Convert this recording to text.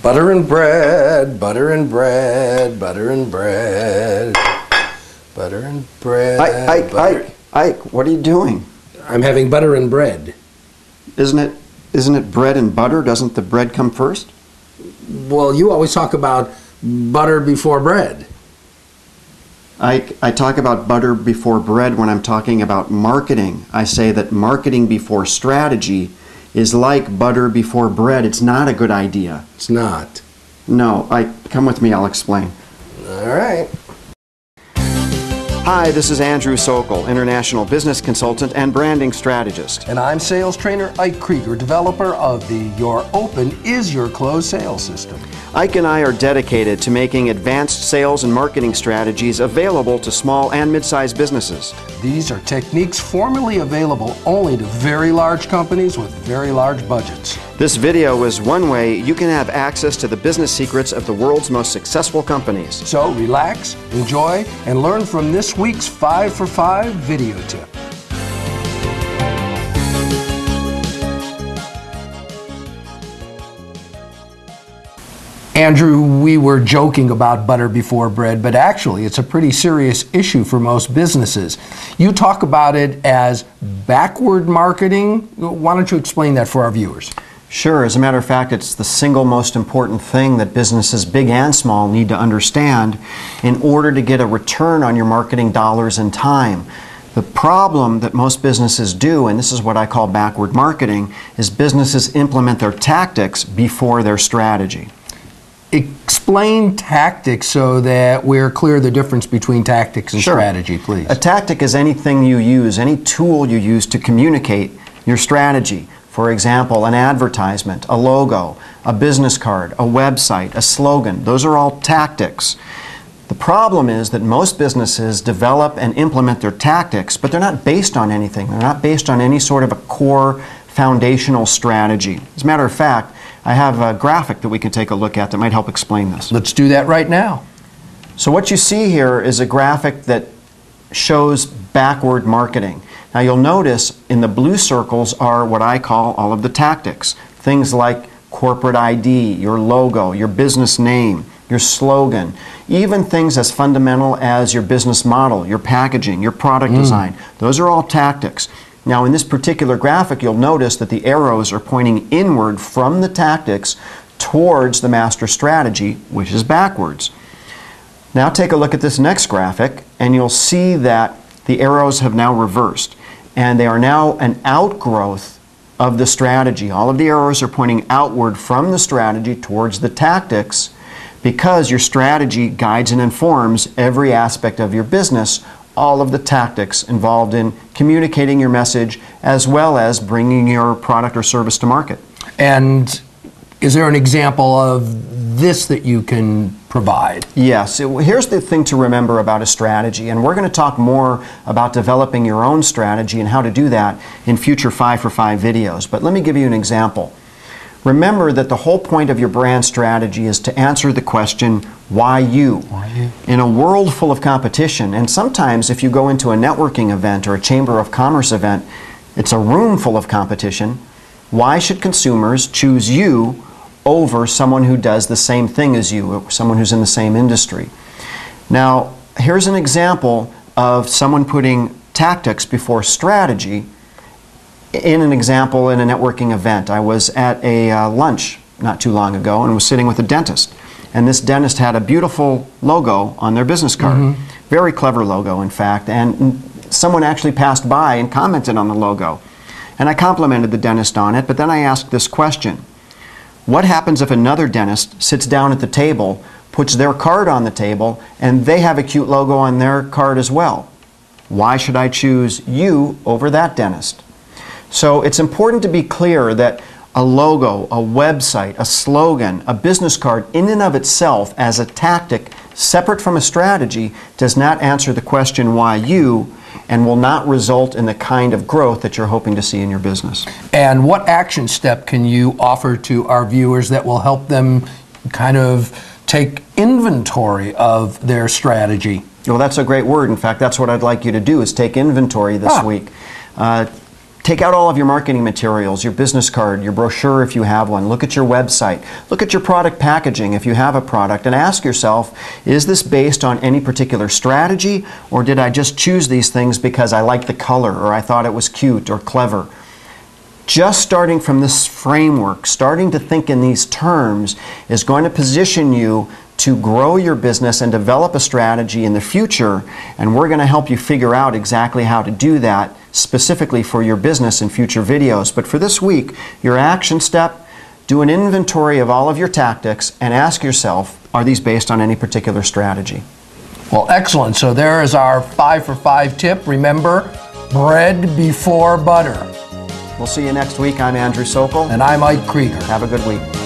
Butter and bread, butter and bread, butter and bread, butter and bread. Ike, what are you doing? I'm having butter and bread. Isn't it bread and butter? Doesn't the bread come first? Well, you always talk about butter before bread. I talk about butter before bread when I'm talking about marketing. I say that marketing before strategy is like butter before bread. It's not a good idea. It's not. No, come with me, I'll explain. All right. Hi, this is Andrew Sokol, international business consultant and branding strategist. And I'm sales trainer Ike Krieger, developer of the Your Open is Your Closed sales system. Ike and I are dedicated to making advanced sales and marketing strategies available to small and mid-sized businesses. These are techniques formerly available only to very large companies with very large budgets. This video is one way you can have access to the business secrets of the world's most successful companies. So relax, enjoy, and learn from this week's 5 for 5 video tip. Andrew, we were joking about butter before bread, but actually it's a pretty serious issue for most businesses. You talk about it as backward marketing. Why don't you explain that for our viewers? Sure. As a matter of fact, it's the single most important thing that businesses, big and small, need to understand in order to get a return on your marketing dollars and time. The problem that most businesses do, and this is what I call backward marketing, is businesses implement their tactics before their strategy. Explain tactics so that we're clear the difference between tactics and strategy, please. A tactic is anything you use, any tool you use to communicate your strategy. For example, an advertisement, a logo, a business card, a website, a slogan. Those are all tactics. The problem is that most businesses develop and implement their tactics, but they're not based on anything. They're not based on any sort of a core foundational strategy. As a matter of fact, I have a graphic that we can take a look at that might help explain this. Let's do that right now. So what you see here is a graphic that shows backward marketing. Now you'll notice in the blue circles are what I call all of the tactics. Things like corporate ID, your logo, your business name, your slogan, even things as fundamental as your business model, your packaging, your product design. Those are all tactics. Now in this particular graphic, you'll notice that the arrows are pointing inward from the tactics towards the master strategy, which is backwards. Now take a look at this next graphic, and you'll see that the arrows have now reversed, and they are now an outgrowth of the strategy. All of the arrows are pointing outward from the strategy towards the tactics because your strategy guides and informs every aspect of your business, all of the tactics involved in communicating your message as well as bringing your product or service to market. And is there an example of this that you can provide? Yes. Here's the thing to remember about a strategy, and we're going to talk more about developing your own strategy and how to do that in future 5 for 5 videos. But let me give you an example. Remember that the whole point of your brand strategy is to answer the question, why you? Why you? In a world full of competition, and sometimes if you go into a networking event or a Chamber of Commerce event, it's a room full of competition. Why should consumers choose you over someone who does the same thing as you, or someone who's in the same industry? Now, here's an example of someone putting tactics before strategy. In an example in a networking event, I was at a lunch not too long ago and was sitting with a dentist. And this dentist had a beautiful logo on their business card. Very clever logo, in fact. And someone actually passed by and commented on the logo. And I complimented the dentist on it, but then I asked this question. What happens if another dentist sits down at the table, puts their card on the table, and they have a cute logo on their card as well? Why should I choose you over that dentist? So it's important to be clear that a logo, a website, a slogan, a business card in and of itself as a tactic separate from a strategy does not answer the question why you, and will not result in the kind of growth that you're hoping to see in your business. And what action step can you offer to our viewers that will help them kind of take inventory of their strategy? Well, that's a great word. In fact, that's what I'd like you to do, is take inventory this week. Take out all of your marketing materials, your business card, your brochure if you have one. Look at your website. Look at your product packaging if you have a product, and ask yourself, is this based on any particular strategy, or did I just choose these things because I like the color or I thought it was cute or clever? Just starting from this framework, starting to think in these terms, is going to position you to grow your business and develop a strategy in the future, and we're going to help you figure out exactly how to do that specifically for your business in future videos. But for this week, your action step, do an inventory of all of your tactics and ask yourself, are these based on any particular strategy? Well, excellent. So there is our 5 for 5 tip. Remember, bread before butter. We'll see you next week. I'm Andrew Sokol. And I'm Mike Krieger. Have a good week.